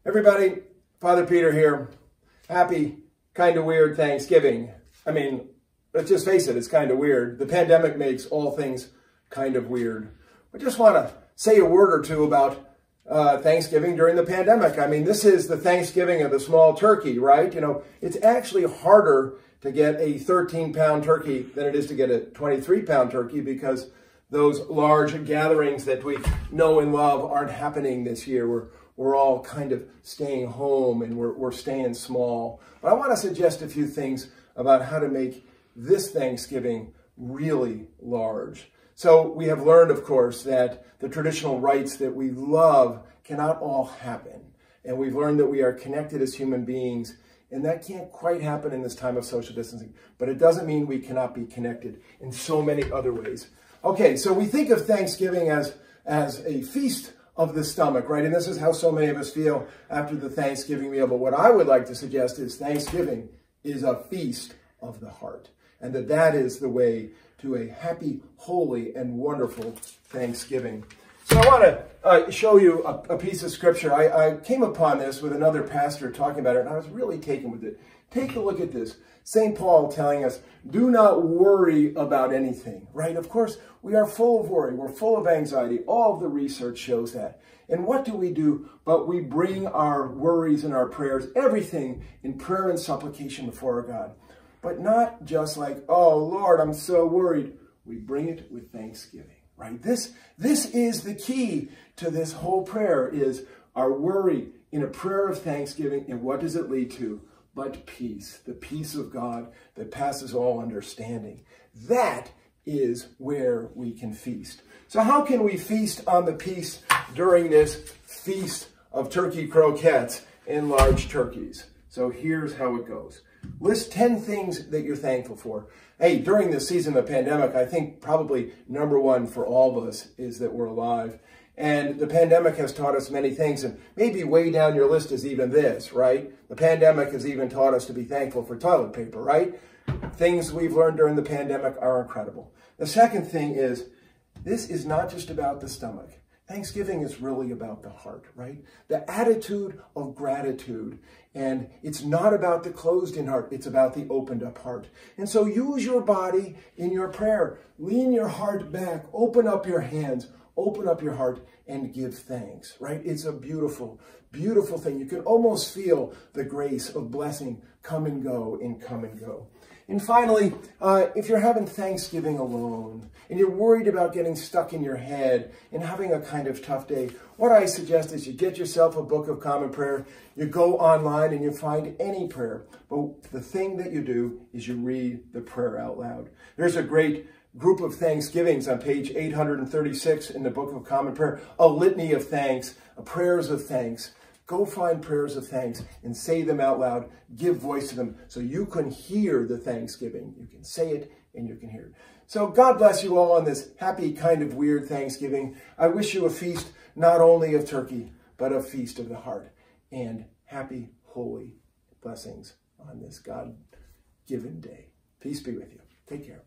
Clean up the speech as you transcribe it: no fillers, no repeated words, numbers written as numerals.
Everybody, Father Peter here. Happy, kind of weird Thanksgiving. I mean, let's just face it, it's kind of weird. The pandemic makes all things kind of weird. I just want to say a word or two about Thanksgiving during the pandemic. I mean, this is the Thanksgiving of the small turkey, right? You know, it's actually harder to get a 13-pound turkey than it is to get a 23-pound turkey because those large gatherings that we know and love aren't happening this year. We're all kind of staying home and we're staying small. But I want to suggest a few things about how to make this Thanksgiving really large. So we have learned, of course, that the traditional rites that we love cannot all happen. And we've learned that we are connected as human beings, and that can't quite happen in this time of social distancing. But it doesn't mean we cannot be connected in so many other ways. Okay, so we think of Thanksgiving as a feast of the stomach, right? And this is how so many of us feel after the Thanksgiving meal. But what I would like to suggest is Thanksgiving is a feast of the heart, and that is the way to a happy, holy, and wonderful Thanksgiving. So I want to show you a piece of scripture. I came upon this with another pastor talking about it, and I was really taken with it. Take a look at this. St. Paul telling us, do not worry about anything, right? Of course, we are full of worry. We're full of anxiety. All of the research shows that. And what do? But we bring our worries and our prayers, everything in prayer and supplication before our God. But not just like, oh, Lord, I'm so worried. We bring it with thanksgiving, right? This is the key to this whole prayer, is our worry in a prayer of thanksgiving. And what does it lead to? But peace, the peace of God that passes all understanding. That is where we can feast. So how can we feast on the peace during this feast of turkey croquettes and large turkeys? So here's how it goes. List 10 things that you're thankful for. Hey, during this season of the pandemic, I think probably number one for all of us is that we're alive. And the pandemic has taught us many things, and maybe way down your list is even this, right? The pandemic has even taught us to be thankful for toilet paper, right? Things we've learned during the pandemic are incredible. The second thing is, this is not just about the stomach. Thanksgiving is really about the heart, right? The attitude of gratitude. And it's not about the closed-in heart. It's about the opened-up heart. And so use your body in your prayer. Lean your heart back. Open up your hands. Open up your heart and give thanks, right? It's a beautiful, beautiful thing. You can almost feel the grace of blessing come and go and come and go. And finally, if you're having Thanksgiving alone and you're worried about getting stuck in your head and having a kind of tough day, what I suggest is you get yourself a Book of Common Prayer, you go online and you find any prayer. But the thing that you do is you read the prayer out loud. There's a great group of thanksgivings on page 836 in the Book of Common Prayer, a litany of thanks, prayers of thanks. Go find prayers of thanks and say them out loud. Give voice to them so you can hear the thanksgiving. You can say it and you can hear it. So God bless you all on this happy, kind of weird Thanksgiving. I wish you a feast not only of turkey, but a feast of the heart. And happy, holy blessings on this God-given day. Peace be with you. Take care.